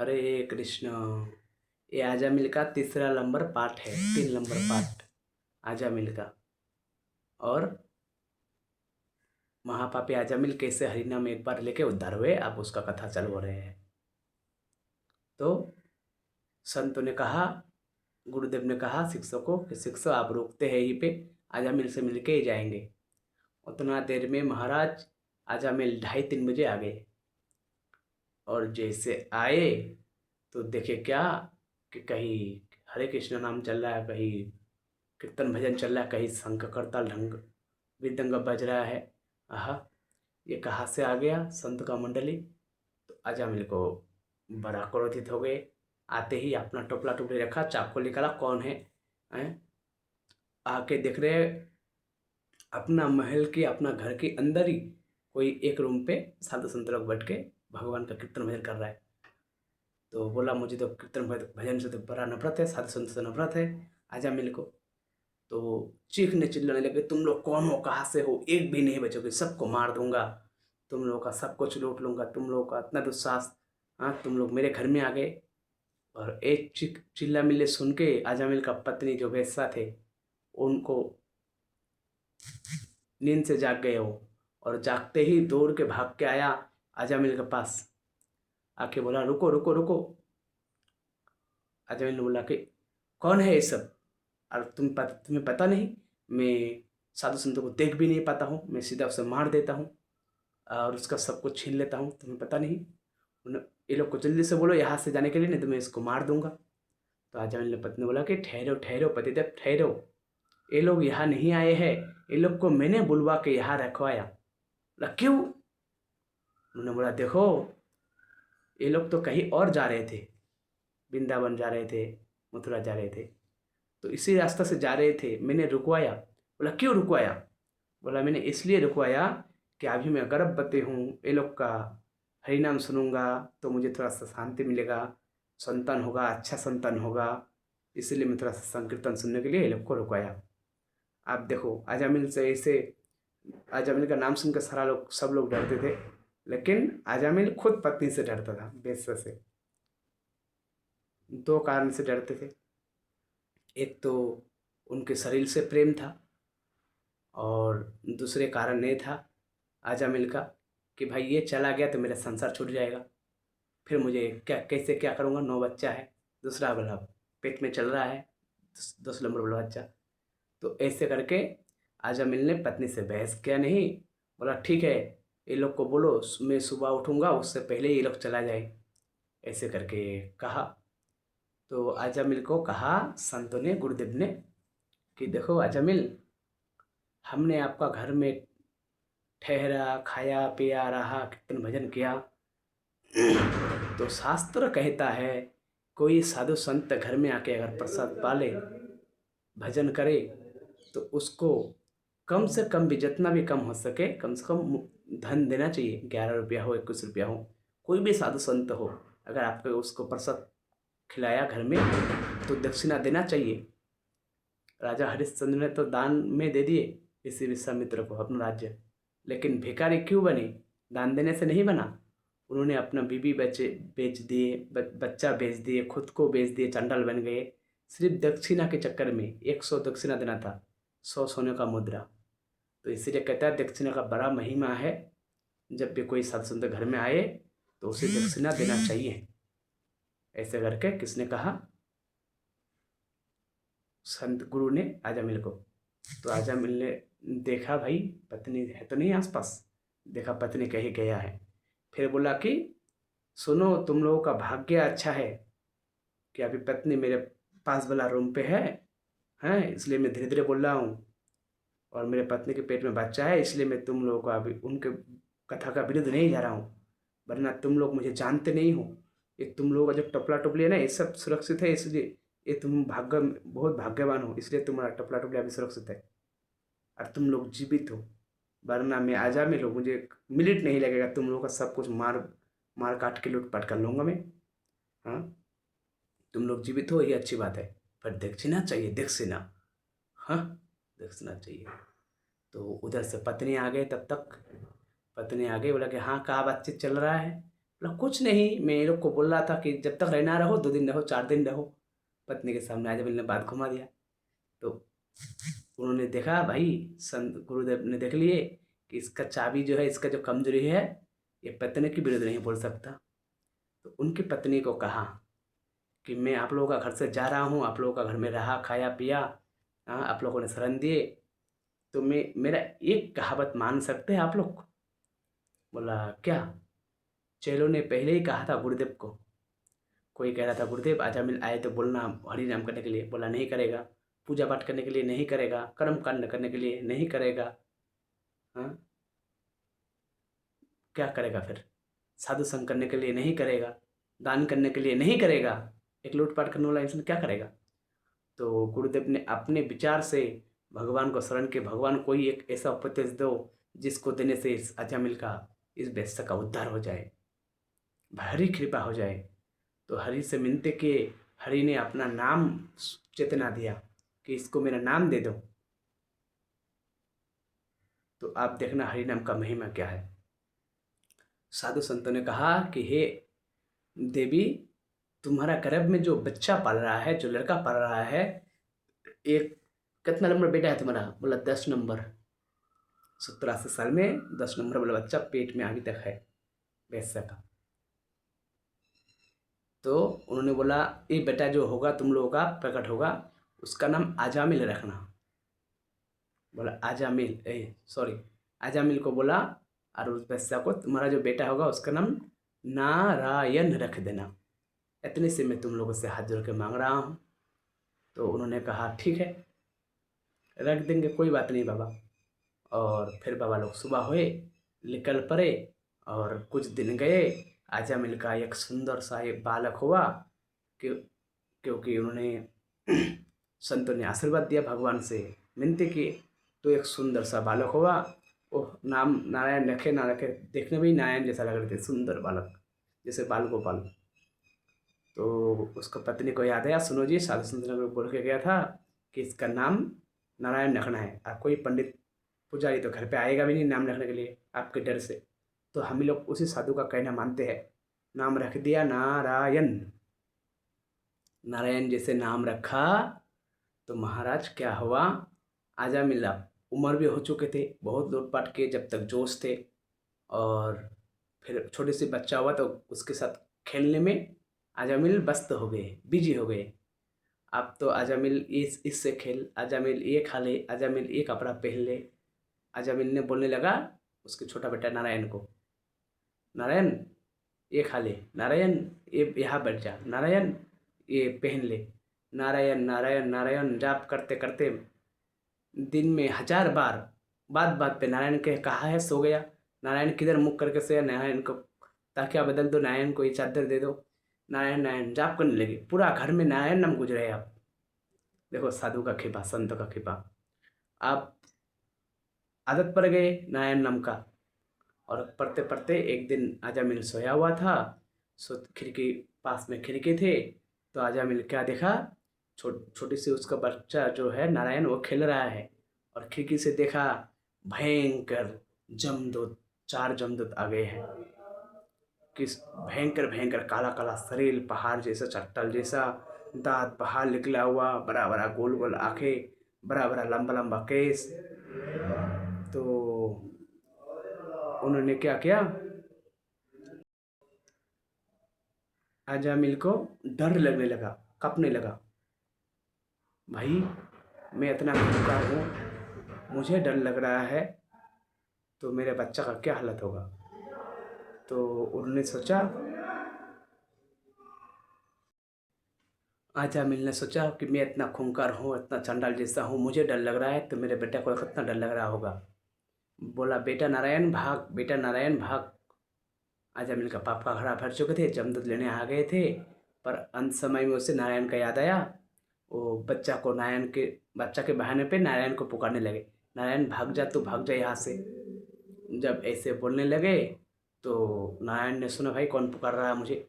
हरे कृष्ण। ये आजामिल का तीसरा नंबर पार्ट है, 3 नंबर पार्ट आजामिल का। और महापापी आजामिल कैसे हरिनाम एक बार लेके उद्धार हुए, अब उसका कथा चालू हो रहे हैं। तो संतों ने कहा, गुरुदेव ने कहा शिष्यों को कि शिष्य आप रुकते हैं यहीं पे, आजामिल से मिलके ही जाएंगे। उतना देर में महाराज आजामिल 2:30-3 बजे आ गए। और जैसे आए तो देखे क्या कि कहीं हरे कृष्ण नाम चल रहा है, कहीं कीर्तन भजन चल रहा है, कहीं शंख करताल ढंग मृदंग बज रहा है। आहा, ये कहाँ से आ गया संत का मंडली। तो अजामिल को बड़ा क्रोधित हो गए। आते ही अपना टोपला टोपली रखा, चाकू निकाला, कौन है हैं? आके देख रहे अपना महल के, अपना घर के अंदर ही कोई एक रूम पे साधु संत लोग बैठ के भगवान का कीर्तन भजन कर रहा है। तो बोला मुझे तो कीर्तन भजन से तो बड़ा नफरत है, साधु संत से नफरत है आजामिल को। तो वो चीखने चिल्लाने लगे, तुम लोग कौन हो, कहाँ से हो, एक भी नहीं बचोगे, सबको मार दूंगा, तुम लोगों का सब कुछ लूट लूंगा, तुम लोगों का इतना दुस्साहस, हाँ तुम लोग मेरे घर में आ गए। और एक चिल्ला मिल्ले सुन के आजामिल का पत्नी जो वेश्या थे उनको नींद से जाग गए वो। और जागते ही दौड़ के भाग के आया आजामिल के पास, आके बोला रुको रुको रुको। आजामिल ने बोला कि कौन है ये सब, और तुम्हें पता नहीं, मैं साधु संतों को देख भी नहीं पाता हूँ, मैं सीधा उसे मार देता हूँ और उसका सब कुछ छीन लेता हूँ, तुम्हें पता नहीं। ये लोग को जल्दी से बोलो यहाँ से जाने के लिए, नहीं तो मैं इसको मार दूंगा। तो आजामिल ने पत्नी बोला कि ठहरो ठहरो पतिदेव ठहरो, ये लोग यहाँ नहीं आए हैं, ये लोग को मैंने बुलवा के यहाँ रखवाया। बोला क्यों? उन्होंने बोला देखो, ये लोग तो कहीं और जा रहे थे, वृंदावन जा रहे थे, मथुरा जा रहे थे, तो इसी रास्ता से जा रहे थे, मैंने रुकवाया। बोला क्यों रुकवाया? बोला मैंने इसलिए रुकवाया कि अभी मैं गर्भवती हूँ, ये लोग का हरिनाम सुनूंगा तो मुझे थोड़ा सा शांति मिलेगा, संतान होगा, अच्छा संतान होगा, इसलिए मैं थोड़ा सा संकीर्तन सुनने के लिए ये लोग को रुकवाया। आप देखो आजामिल से ऐसे, आजामिल का नाम सुनकर सारा लोग, सब लोग डरते थे, लेकिन आजामिल खुद पत्नी से डरता था, वेश्या से। 2 कारण से डरते थे। एक तो उनके शरीर से प्रेम था, और दूसरे कारण ये था आजामिल का कि भाई ये चला गया तो मेरा संसार छूट जाएगा, फिर मुझे क्या, कैसे क्या करूँगा, 9 बच्चा है, दूसरा वाला पेट में चल रहा है, 10 नंबर वाला बच्चा। तो ऐसे करके आजामिल ने पत्नी से बहस किया नहीं, बोला ठीक है, ये लोग को बोलो मैं सुबह उठूँगा उससे पहले ये लोग चला जाए, ऐसे करके कहा। तो आजामिल को कहा संतों ने, गुरुदेव ने, कि देखो आजामिल, हमने आपका घर में ठहरा, खाया पिया, रहा, कीर्तन भजन किया, तो शास्त्र कहता है कोई साधु संत घर में आके अगर प्रसाद पाले, भजन करे, तो उसको कम से कम भी, जितना भी कम हो सके, कम से कम धन देना चाहिए, 11 रुपया हो, 21 रुपया हो, कोई भी साधु संत हो, अगर आपको उसको प्रसाद खिलाया घर में तो दक्षिणा देना चाहिए। राजा हरिश्चंद्र ने तो दान में दे दिए इसी विश्वामित्र को अपना राज्य, लेकिन भिखारी क्यों बने? दान देने से नहीं बना। उन्होंने अपना बीबी बच्चे बेच दिए, बच्चा बेच दिए, खुद को बेच दिए, चंडाल बन गए, सिर्फ दक्षिणा के चक्कर में। 100 दक्षिणा देना था, 100 सोने का मुद्रा। तो इसीलिए कहता है दक्षिणा का बड़ा महिमा है, जब भी कोई साधु संत घर में आए तो उसे दक्षिणा देना चाहिए। ऐसे करके किसने कहा? संत गुरु ने आजामिल को। तो आजामिल ने देखा भाई पत्नी है तो नहीं आसपास, देखा पत्नी कहीं गया है, फिर बोला कि सुनो, तुम लोगों का भाग्य अच्छा है कि अभी पत्नी मेरे पास वाला रूम पे है, इसलिए मैं धीरे धीरे बोल रहा हूँ, और मेरे पत्नी के पेट में बच्चा है, इसलिए मैं तुम लोगों को अभी उनके कथा का विरुद्ध नहीं जा रहा हूँ, वरना तुम लोग मुझे जानते नहीं हो। ये तुम लोगों का जो टपला टुपली है ना, ये सब सुरक्षित है, इसलिए ये तुम बहुत भाग्यवान हो, इसलिए तुम्हारा टपला टुपली अभी सुरक्षित है और तुम लोग जीवित हो, वरना मैं आजामिल हूँ, मुझे मिनट नहीं लगेगा, तुम लोगों का सब कुछ मार मार काट के लूट पाट कर लूँगा मैं। हाँ, तुम लोग जीवित हो ये अच्छी बात है, पर दक्षिणा चाहिए, दक्षिणा। हाँ, दक्षिणा चाहिए। तो उधर से पत्नी आ गई, तब तक पत्नी आ गई, बोला कि हाँ कहाँ बातचीत चल रहा है? बोला कुछ नहीं, मैं ये लोग को बोल रहा था कि जब तक रहना रहो, 2 दिन रहो, 4 दिन रहो। पत्नी के सामने आजमल ने बात घुमा दिया। तो उन्होंने देखा भाई, संत गुरुदेव ने देख लिए कि इसका चाबी जो है, इसका जो कमजोरी है, ये पत्नी के विरुद्ध नहीं बोल सकता। तो उनकी पत्नी को कहा कि मैं आप लोगों का घर से जा रहा हूँ, आप लोगों का घर में रहा, खाया पिया, हाँ, आप लोगों ने शरण दिए, तो मैं मेरा एक कहावत मान सकते हैं आप लोग? बोला क्या? चेलों ने पहले ही कहा था गुरुदेव को। कोई कह रहा था गुरुदेव आजामिल आए तो बोलना हरि नाम करने के लिए, बोला नहीं करेगा। पूजा पाठ करने के लिए नहीं करेगा, कर्म कांड करने के लिए नहीं करेगा। हाँ, क्या करेगा फिर? साधु संग करने के लिए नहीं करेगा, दान करने के लिए नहीं करेगा, एक लूटपाट करने वाला इंसान क्या करेगा? तो गुरुदेव ने अपने विचार से भगवान को शरण के, भगवान कोई एक ऐसा उपदेश दो जिसको देने से इस अजामिल का, इस बेस्सा का उद्धार हो जाए, हरि कृपा हो जाए। तो हरि से मिलते कि हरि ने अपना नाम चेतना दिया कि इसको मेरा नाम दे दो। तो आप देखना हरि नाम का महिमा क्या है। साधु संतों ने कहा कि हे देवी, तुम्हारा गर्भ में जो बच्चा पल रहा है, जो लड़का पल रहा है, एक कितना नंबर बेटा है तुम्हारा? बोला 10 नंबर। 70-80 साल में 10 नंबर वाला बच्चा पेट में अभी तक है, वैसा का। तो उन्होंने बोला ये बेटा जो होगा तुम लोगों का प्रकट होगा, उसका नाम आजामिल रखना। बोला आजामिल, सॉरी, आजामिल को बोला, और उस बच्चा को तुम्हारा जो बेटा होगा उसका नाम नारायण रख देना। इतने से मैं तुम लोगों से हाथ जोड़ के मांग रहा हूँ। तो उन्होंने कहा ठीक है, रख देंगे, कोई बात नहीं बाबा। और फिर बाबा लोग सुबह हुए, निकल पड़े, और कुछ दिन गए। आजामिल का एक सुंदर सा एक बालक हुआ, क्यों क्योंकि उन्होंने संतों ने आशीर्वाद दिया, भगवान से विनती की, तो एक सुंदर सा बालक हुआ। ओह, नाम नारायण रखे ना रखे, देखने में ही नारायण जैसा लग रहे थे, सुंदर बालक जैसे बाल गोपाल। तो उसको पत्नी को याद आया, सुनो जी, साधु संत ने बोल के गया था कि इसका नाम नारायण रखना है, और कोई पंडित पुजारी तो घर पे आएगा भी नहीं नाम रखने के लिए आपके डर से। तो हम लोग उसी साधु का कहना मानते हैं, नाम रख दिया नारायण। नारायण जैसे नाम रखा, तो महाराज क्या हुआ, आजा मिला, उम्र भी हो चुके थे, बहुत लूटपाट किए जब तक जोश थे। और फिर छोटे से बच्चा हुआ तो उसके साथ खेलने में आजामिल व्यस्त हो गए, बिजी हो गए। अब तो आजामिल इससे खेल, आजामिल ये खा ले, आजामिल ये कपड़ा पहन ले। आजामिल ने बोलने लगा उसके छोटा बेटा नारायण को, नारायण ये खा ले, नारायण ये यहाँ बैठ जा, नारायण ये पहन ले। नारायण नारायण नारायण जाप करते करते दिन में 1000 बार, बात बात पे नारायण के कहा है सो गया। नारायण किधर मुख करके सोया, नारायण को ताकिया बदल दो, नारायण को ये चादर दे दो। नारायण नारायण जाप करने लगे, पूरा घर में नारायण नाम गुजरे। आप देखो साधु का कृपा, संत का कृपा। आप आदत पड़ गए नारायण नाम का, और पढ़ते पढ़ते एक दिन आजामिल सोया हुआ था। खिड़की, पास में खिड़की थे, तो आजामिल क्या देखा, छोटी सी उसका बच्चा जो है नारायण, वो खेल रहा है। और खिड़की से देखा, भयंकर जमदूत, 4 जमदूत आ गए हैं। किस भयंकर भयंकर काला काला शरीर, पहाड़ जैसा, चट्टान जैसा, दांत बाहर निकला हुआ, बड़ा बड़ा गोल गोल आंखें, बड़ा बड़ा लंबा लंबा केस। तो उन्होंने क्या किया, अजामिल को डर लगने लगा, कँपने लगा। भाई मैं इतना खूंखार हूँ, मुझे डर लग रहा है, तो मेरे बच्चा का क्या हालत होगा? तो उन्होंने सोचा, अजामिल ने सोचा कि मैं इतना खूंखार हूँ, इतना चंडाल जैसा हूँ, मुझे डर लग रहा है, तो मेरे बेटे को कितना डर लग रहा होगा। बोला बेटा नारायण भाग, बेटा नारायण भाग। अजामिल का पापा घड़ा भर चुके थे, जमदूत लेने आ गए थे। पर अंत समय में उसे नारायण का याद आया। वो बच्चा के बहाने पे नारायण को पुकारने लगे, नारायण भाग जा, तू भाग जा यहाँ से। जब ऐसे बोलने लगे, तो नारायण ने सुना भाई कौन पुकार रहा है मुझे।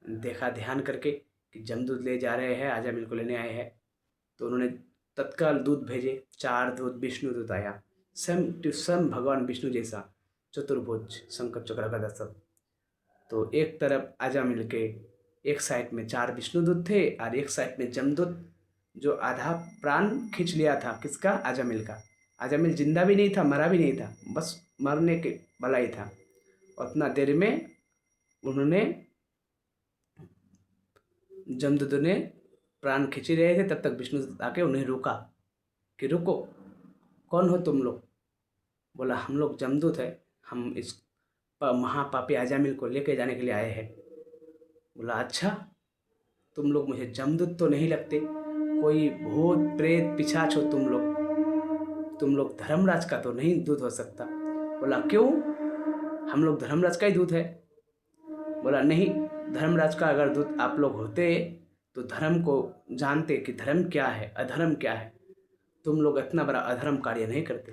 देखा ध्यान करके कि जमदूत ले जा रहे हैं, आजामिल को लेने आए हैं। तो उन्होंने तत्काल दूत भेजे, 4 दूत, विष्णु दूत आया, स्वयं भगवान विष्णु जैसा, चतुर्भुज, शंकर चक्र गदा सब। तो एक तरफ अजामिल के एक साइड में 4 विष्णुदूत थे और एक साइड में जमदूत, जो आधा प्राण खींच लिया था किसका, अजामिल का। अजामिल जिंदा भी नहीं था, मरा भी नहीं था, बस मरने के वाला ही था। उतना देर में उन्होंने, जमदूत ने प्राण खींच ही रहे थे, तब तक विष्णुदूत आके उन्हें रोका कि रुको, कौन हो तुम लोग। बोला हम लोग जमदूत है, हम इस महापापी अजामिल को लेके जाने के लिए आए हैं। बोला अच्छा, तुम लोग मुझे जमदूत तो नहीं लगते, कोई भूत प्रेत पिशाच हो तुम लोग धर्मराज का तो नहीं दूत हो सकता। बोला क्यों, हम लोग धर्मराज का ही दूत है। बोला नहीं, धर्मराज का अगर दूत आप लोग होते तो धर्म को जानते कि धर्म क्या है, अधर्म क्या है। तुम लोग इतना बड़ा अधर्म कार्य नहीं करते।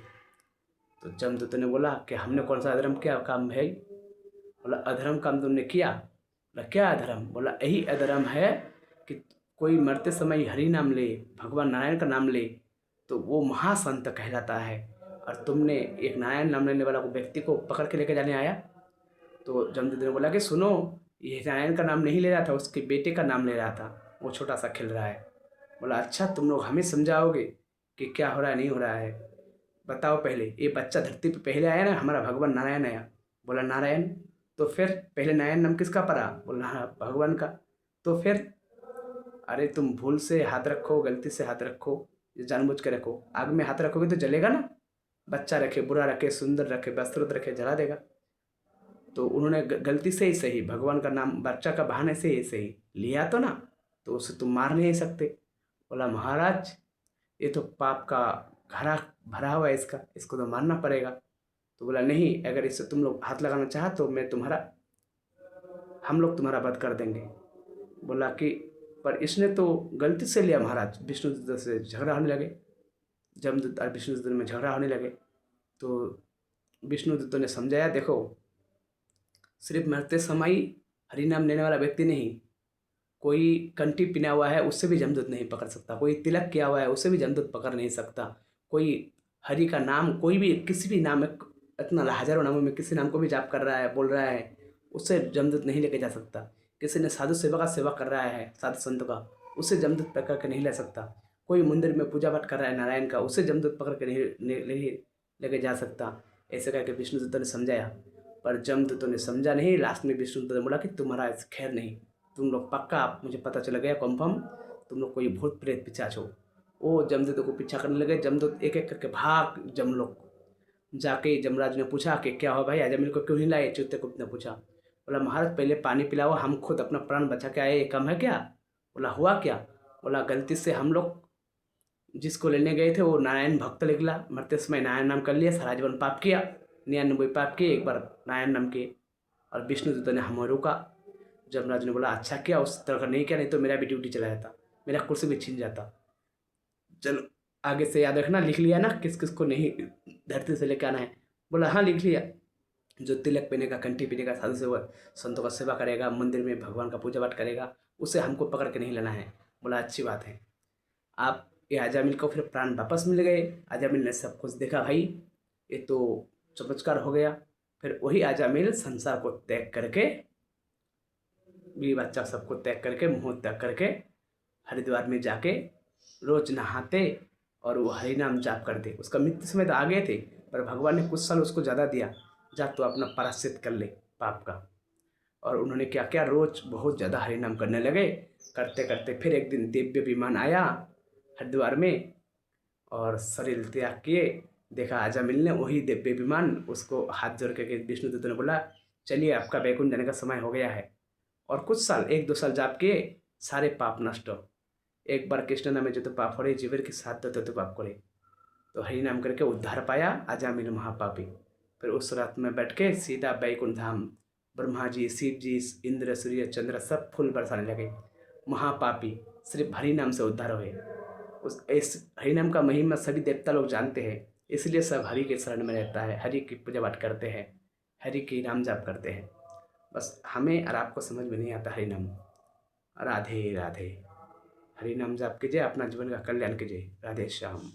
तो जमदूत ने बोला कि हमने कौन सा अधर्म क्या काम है। बोला अधर्म काम तुमने किया। बोला क्या अधर्म। बोला यही अधर्म है कि कोई मरते समय हरि नाम ले, भगवान नारायण का नाम ले तो वो महासंत कहलाता है, और तुमने एक नारायण नाम लेने वाला को व्यक्ति को पकड़ के लेके जाने आया। तो जमदूत ने बोला कि सुनो, ये नारायण का नाम नहीं ले रहा था, उसके बेटे का नाम ले रहा था, वो छोटा सा खेल रहा है। बोला अच्छा, तुम लोग हमें समझाओगे कि क्या हो रहा है नहीं हो रहा है, बताओ पहले। ये बच्चा धरती पे पहले आया ना, हमारा भगवान नारायण आया। बोला नारायण, तो फिर पहले नारायण नाम किसका पड़ा। बोला हाँ भगवान का। तो फिर, अरे तुम भूल से हाथ रखो, गलती से हाथ रखो, जानबूझ के रखो, आग में हाथ रखोगे तो जलेगा ना। बच्चा रखे, बुरा रखे, सुंदर रखे, वस्त्र रखे, जला देगा। तो उन्होंने गलती से ही सही भगवान का नाम बच्चा का बहाने से ही सही लिया तो ना, तो उसे तुम मार नहीं सकते। बोला महाराज, ये तो पाप का घड़ा भरा हुआ है, इसको तो मारना पड़ेगा। तो बोला नहीं, अगर इससे तुम लोग हाथ लगाना चाहा तो हम लोग तुम्हारा वध कर देंगे। बोला कि पर इसने तो गलती से लिया महाराज। विष्णुदूत से झगड़ा होने लगे, जमदूत और विष्णुदूत में झगड़ा होने लगे। तो विष्णुदूत ने समझाया, देखो सिर्फ मरते समय हरि नाम लेने वाला व्यक्ति नहीं, कोई कंठी पिना हुआ है उससे भी जमदूत नहीं पकड़ सकता, कोई तिलक किया हुआ है उससे भी जमदूत पकड़ नहीं सकता, कोई हरि का नाम, कोई भी किसी भी नाम, इतना हजारों नामों में किसी नाम को भी जाप कर रहा है, बोल रहा है, उससे जमदूत नहीं लेके जा सकता। किसी ने साधु सेवा का सेवा कर रहा है, साधु संत का, उससे जमदूत पकड़ के नहीं ले सकता। कोई मंदिर में पूजा पाठ कर रहा है नारायण का, उससे जमदूत पकड़ के नहीं लेके जा सकता। ऐसे करके विष्णुदूत ने समझाया, पर जमदूतों ने समझा नहीं। लास्ट में विष्णुदूत ने बोला कि तुम्हारा खैर नहीं, तुम लोग पक्का, आप मुझे पता चल गया कंफर्म, तुम लोग कोई भूत प्रेत पिशाच हो। वो जमदूतों को पीछा करने लगे। जमदूत एक एक करके भाग जमलोक जाके जमराज ने पूछा कि क्या हो भाई, अजमीर को क्यों नहीं लाए। चित्रकूट ने पूछा। बोला महाराज पहले पानी पिलाओ, हम खुद अपना प्राण बचा के आए, ये कम है क्या। बोला हुआ क्या। बोला गलती से हम लोग जिसको लेने गए थे वो नारायण भक्त निकला, मरते समय नारायण नाम कर लिया, सारा जीवन पाप किया, 99 पाप किए, एक बार नारायण नाम किए। और विष्णुदूत ने हमें रोका। जमराज ने बोला अच्छा किया, उस तरह का नहीं किया, नहीं तो मेरा भी ड्यूटी चला जाता, मेरा कुर्सी भी छीन जाता। चलो आगे से याद रखना, लिख लिया ना किस किस को नहीं धरती से लेकर आना है। बोला हाँ लिख लिया। जो तिलक पहनेगा, कंठी पहनेगा, साधु सेवा संतों का सेवा करेगा, मंदिर में भगवान का पूजा पाठ करेगा, उसे हमको पकड़ के नहीं लेना है। बोला अच्छी बात है। आप ये अजामिल को फिर प्राण वापस मिल गए। अजामिल ने सब कुछ देखा, भाई ये तो चमत्कार हो गया। फिर वही अजामिल संसार को त्याग करके, बीवी बच्चा सबको त्याग करके, मुंह त्याग करके हरिद्वार में जाके रोज नहाते और वो हरि नाम जाप करते। उसका मृत्यु समय तो आ गए थे, पर भगवान ने कुछ साल उसको ज़्यादा दिया, जा तो अपना प्रायश्चित कर ले पाप का। और उन्होंने क्या किया, रोज बहुत ज़्यादा हरि नाम करने लगे। करते करते फिर एक दिन दिव्य विमान आया हरिद्वार में, और शरीर त्याग किए। देखा अजामिल ने वही दिव्य विमान, उसको हाथ जोड़ के विष्णुदूत ने बोला चलिए आपका वैकुंठ जाने का समय हो गया है। और कुछ साल, 1-2 साल जाप किए, सारे पाप नष्ट। एक बार कृष्ण नामे जो तो पाप हो रहे, जीवर के साथ तो पाप करे, तो हरि नाम करके उद्धार पाया अजामिल महापापी। फिर उस रात में बैठ के सीधा बैकुंठ धाम, ब्रह्मा जी, शिव जी, इंद्र, सूर्य, चंद्र सब फूल बरसाने लगे। महापापी सिर्फ हरि नाम से उद्धार हुए। उस इस हरि नाम का महिमा सभी देवता लोग जानते हैं, इसलिए सब हरि के शरण में रहता है, हरि की पूजा पाठ करते हैं, हरि की नाम जाप करते हैं। बस हमें और आपको समझ में नहीं आता हरि नाम। राधे राधे। हरि नाम जाप कीजिए, अपना जीवन का कल्याण कीजिए। राधे श्याम।